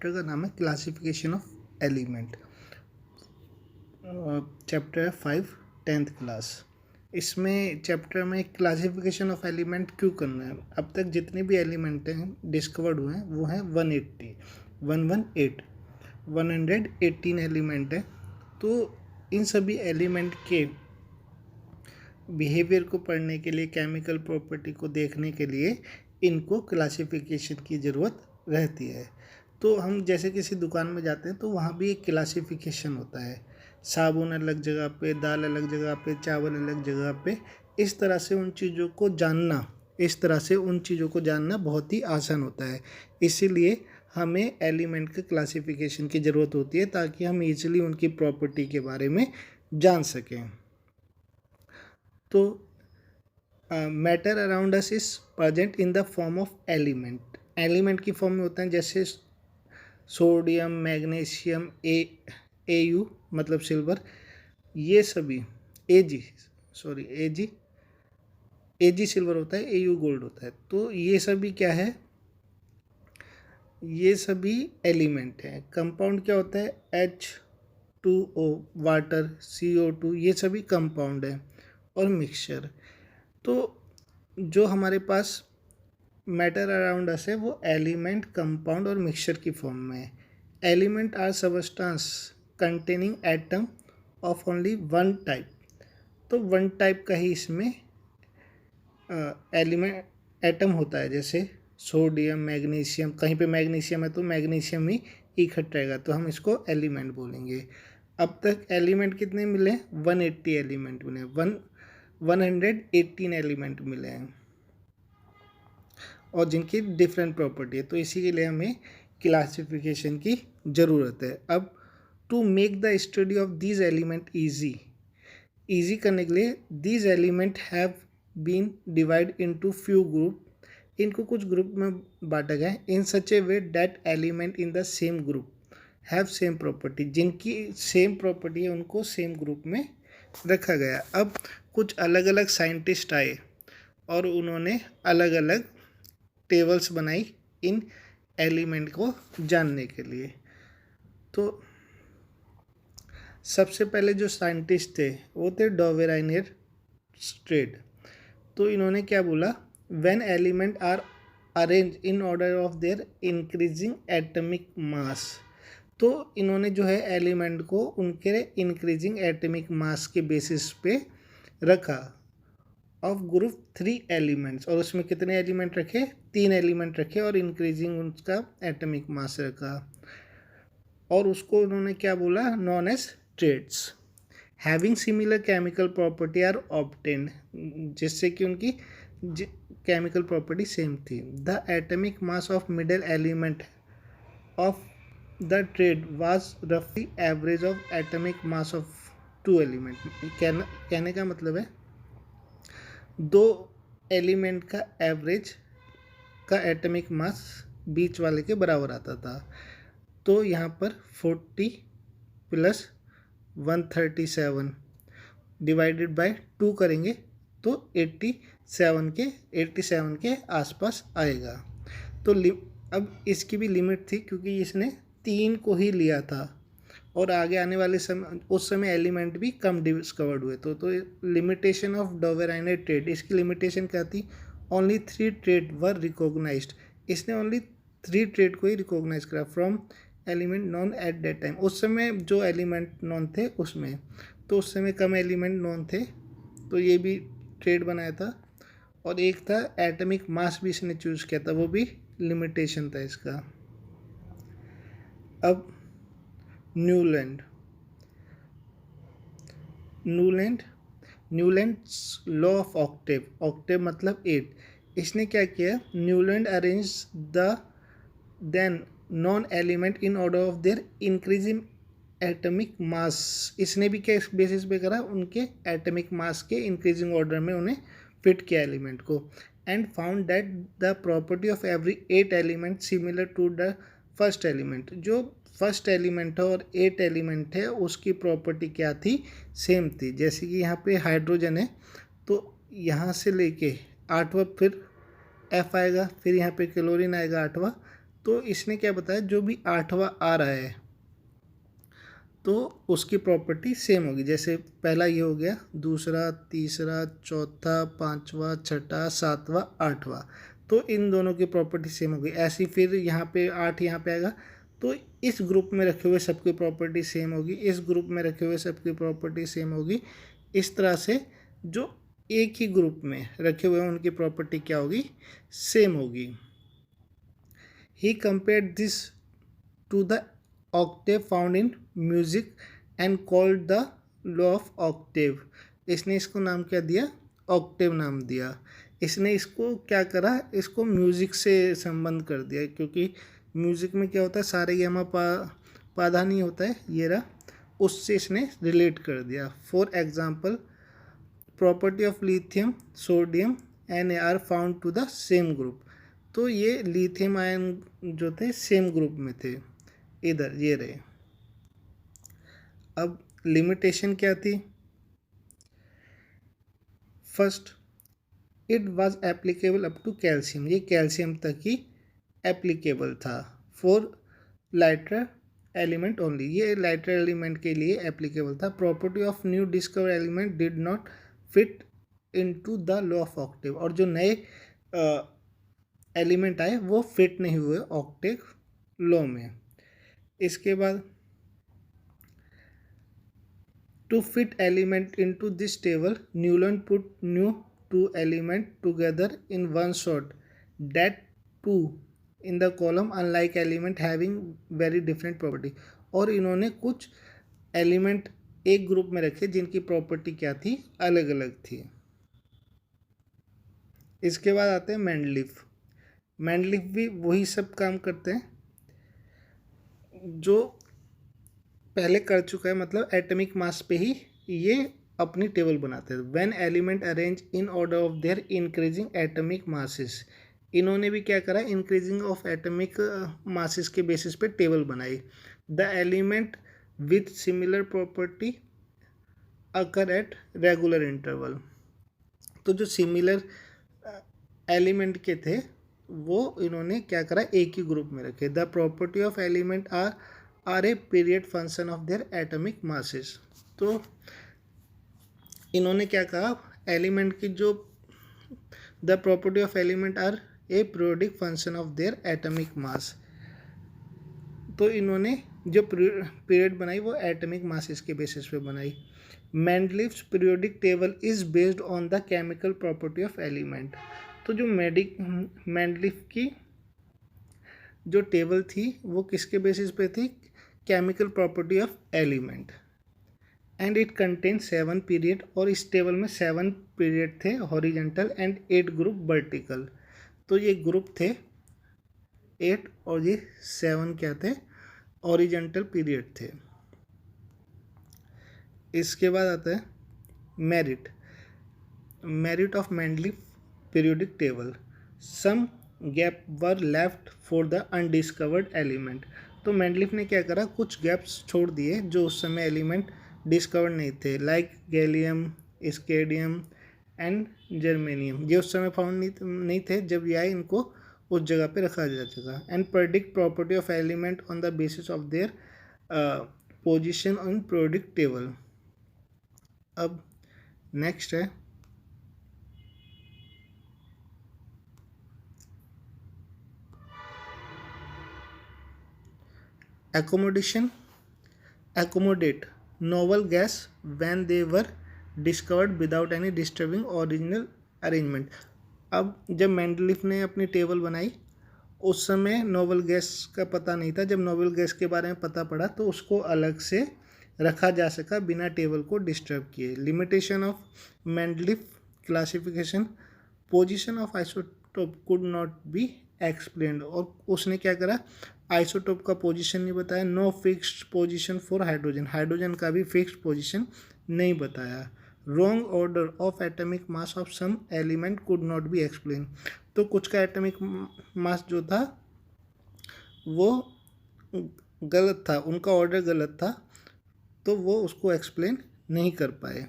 Chapter का नाम है क्लासिफिकेशन ऑफ एलिमेंट। चैप्टर है 5 10th क्लास। इसमें चैप्टर में क्लासिफिकेशन ऑफ एलिमेंट क्यों करना है। अब तक जितने भी एलिमेंट हैं डिस्कवर्ड हुए हैं वो हैं 118 एलिमेंट है। तो इन सभी एलिमेंट के बिहेवियर को पढ़ने के लिए, केमिकल प्रॉपर्टी को देखने के लिए इनको क्लासिफिकेशन की ज़रूरत रहती है। तो हम जैसे किसी दुकान में जाते हैं तो वहाँ भी एक क्लासिफिकेशन होता है। साबुन अलग जगह पे, दाल अलग जगह पे, चावल अलग जगह पे। इस तरह से उन चीज़ों को जानना बहुत ही आसान होता है। इसीलिए हमें एलिमेंट के क्लासिफिकेशन की ज़रूरत होती है ताकि हम इजीली उनकी प्रॉपर्टी के बारे में जान सकें। तो matter around us is present in the form of element. Element की फॉर्म में होते हैं जैसे सोडियम, मैग्नीशियम, Au मतलब सिल्वर, ये सभी Ag सिल्वर होता है, Au गोल्ड होता है। तो ये सभी क्या है, ये सभी एलिमेंट हैं। कंपाउंड क्या होता है, H2O वाटर, CO2, ये सभी कंपाउंड है। और मिक्सचर, तो जो हमारे पास मैटर अराउंड अस है वो एलिमेंट, कंपाउंड और मिक्सचर की फॉर्म में है। Element are substance containing atom of only one type. तो वन टाइप का ही इसमें एलिमेंट एटम होता है। जैसे सोडियम, मैग्नीशियम, कहीं पे मैग्नीशियम है तो मैग्नीशियम ही इकट्ठा रहेगा, तो हम इसको एलिमेंट बोलेंगे। अब तक एलिमेंट कितने मिले, 180 एलिमेंट मिले, 118 एलिमेंट मिले हैं और जिनकी डिफरेंट प्रॉपर्टी है। तो इसी के लिए हमें क्लासिफिकेशन की ज़रूरत है। अब to make the study of these element easy करने के लिए, these element have been divide into few group. इनको कुछ ग्रुप में बांटा गया है। In such a way that element in the same group have same property. जिनकी सेम प्रॉपर्टी है उनको सेम ग्रुप में रखा गया। अब कुछ अलग अलग साइंटिस्ट आए और उन्होंने अलग अलग टेबल्स बनाई इन एलिमेंट को जानने के लिए। तो सबसे पहले जो साइंटिस्ट थे वो थे डोवेराइनियर स्ट्रेट। तो इन्होंने क्या बोला, when element are arrange in order of their increasing atomic mass. तो इन्होंने जो है एलिमेंट को उनके इंक्रीजिंग एटॉमिक मास के बेसिस पे रखा। ऑफ ग्रुप 3 एलिमेंट्स, और उसमें कितने एलिमेंट रखे, 3 एलिमेंट रखे और इंक्रीजिंग उसका एटॉमिक मास रखा। और उसको उन्होंने क्या बोला, known as triads having similar chemical property are obtained, जिससे कि उनकी केमिकल प्रॉपर्टी सेम थी। The atomic mass of middle element of the triad was रफली average of atomic mass of 2 element. कहने का मतलब है 2 एलिमेंट का एवरेज का एटॉमिक मास बीच वाले के बराबर आता था। तो यहाँ पर 40 + 137 डिवाइडेड बाय 2 करेंगे तो 87 के आसपास आएगा। तो अब इसकी भी लिमिट थी क्योंकि इसने 3 को ही लिया था और आगे आने वाले समय, उस समय एलिमेंट भी कम डिस्कवर्ड हुए। तो लिमिटेशन ऑफ डोवेराइनियर ट्रेड, इसकी लिमिटेशन क्या थी, ओनली 3 ट्रेड वर रिकॉग्नाइज्ड। इसने ओनली 3 ट्रेड को ही रिकॉग्नाइज करा from element non at that time. उस समय जो एलिमेंट नॉन थे उसमें, तो उस समय कम एलिमेंट नॉन थे, तो ये भी ट्रेड बनाया था। और एक था एटॉमिक मास भी इसने चूज़ किया था, वो भी लिमिटेशन था इसका। अब Newlands law of octave, octave मतलब 8। इसने क्या किया, Newland arrange the then known element in order of their increasing atomic mass. इसने भी क्या बेसिस पे करा, उनके एटॉमिक मास के इंक्रीजिंग ऑर्डर में उन्हें फिट किया एलिमेंट को। And found that the property of every 8 element similar to the first element. जो फर्स्ट एलिमेंट है और 8 एलिमेंट है उसकी प्रॉपर्टी क्या थी, सेम थी। जैसे कि यहाँ पे हाइड्रोजन है तो यहाँ से लेके 8वां फिर F आएगा, फिर यहाँ पे क्लोरीन आएगा 8वां, तो इसने क्या बताया, जो भी 8वां आ रहा है तो उसकी प्रॉपर्टी सेम होगी। जैसे पहला ये हो गया, दूसरा, तीसरा, चौथा, 5वां, छठा, 7वां, 8वां, तो इन दोनों की प्रॉपर्टी सेम होगी। ऐसी फिर यहाँ पे 8 यहाँ पे आएगा तो इस ग्रुप में रखे हुए सबकी प्रॉपर्टी सेम होगी, इस ग्रुप में रखे हुए सबकी प्रॉपर्टी सेम होगी। इस तरह से जो एक ही ग्रुप में रखे हुए हैं उनकी प्रॉपर्टी क्या होगी, सेम होगी। He compared this to the octave found in music and called the law of octave. इसने इसको नाम क्या दिया, ऑक्टेव नाम दिया। इसने इसको क्या करा, इसको म्यूजिक से संबंध कर दिया, क्योंकि म्यूजिक में क्या होता है, सारे गामा पा धा नहीं होता है, ये रहा, उससे इसने रिलेट कर दिया। For example, property of lithium, sodium Na found to the same group. तो ये लिथियम आयन जो थे सेम ग्रुप में थे, इधर ये रहे। अब लिमिटेशन क्या थी, first, it was applicable up to calcium, ये कैल्शियम तक ही एप्लीकेबल था। फॉर लाइटर एलिमेंट ओनली, ये लाइटर एलिमेंट के लिए एप्लीकेबल था। Property of new discover element did not fit into the law of octave, और जो नए एलिमेंट आए वो फिट नहीं हुए ऑक्टेव लॉ में। इसके बाद, to fit element into this table Newlands put new two element together in one shot, that two in the column unlike element having very different property. और इन्होंने कुछ एलिमेंट एक ग्रुप में रखे जिनकी प्रॉपर्टी क्या थी, अलग अलग थी। इसके बाद आते हैं मेंडलीफ। मेंडलीफ भी वही सब काम करते हैं जो पहले कर चुका है, मतलब एटॉमिक मास पे ही ये अपनी टेबल बनाते हैं। When element arrange in order of their increasing atomic masses, इन्होंने भी क्या करा, इंक्रीजिंग ऑफ एटॉमिक मासेस के बेसिस पे टेबल बनाई। The element with similar property occur at regular interval, तो जो सिमिलर एलिमेंट के थे वो इन्होंने क्या करा, एक ही ग्रुप में रखे। The property of element are a period function of their atomic masses. तो इन्होंने क्या कहा, एलिमेंट की जो the property of element are a periodic function of their atomic mass, तो इन्होंने जो पीरियड बनाई वो एटॉमिक मासेस के बेसिस पे बनाई। Mendeleev's periodic table is based on the chemical property of element. तो जो मेंडलीफ की जो टेबल थी वो किसके बेसिस पे थी, chemical property of element. And it contain 7 period, और इस टेबल में 7 पीरियड थे हॉरिजेंटल एंड 8 ग्रुप वर्टिकल। तो ये ग्रुप थे 8 और ये 7 क्या थे, हॉरिजेंटल पीरियड थे। इसके बाद आता है merit of Mendeleev periodic table. Some gap were left for the undiscovered element. तो मेंडलीफ ने क्या करा, कुछ गैप्स छोड़ दिए जो उस समय एलिमेंट डिस्कवर नहीं थे, लाइक गैलियम, स्केडियम एंड जर्मेनियम। ये उस समय फाउंड नहीं थे, जब ये आए इनको उस जगह पे रखा जा चुका। And predict property of element on the basis of their position on periodic table. अब नेक्स्ट है accommodate novel gas when they were discovered without any disturbing original arrangement। अब जब मेंडलीफ ने अपनी टेबल बनाई उस समय नोवेल गैस का पता नहीं था, जब नोवेल गैस के बारे में पता पड़ा तो उसको अलग से रखा जा सका बिना टेबल को डिस्टर्ब किए। Limitation of Mendeleev classification, position of isotope could not be explained. और उसने क्या करा, आइसोटोप का पोजीशन नहीं बताया। No fixed position for hydrogen, hydrogen का भी फिक्स्ड पोजीशन नहीं बताया। Wrong order of atomic mass of some element could not be explain, तो कुछ का एटॉमिक मास जो था वो गलत था, उनका ऑर्डर गलत था, तो वो उसको एक्सप्लेन नहीं कर पाए।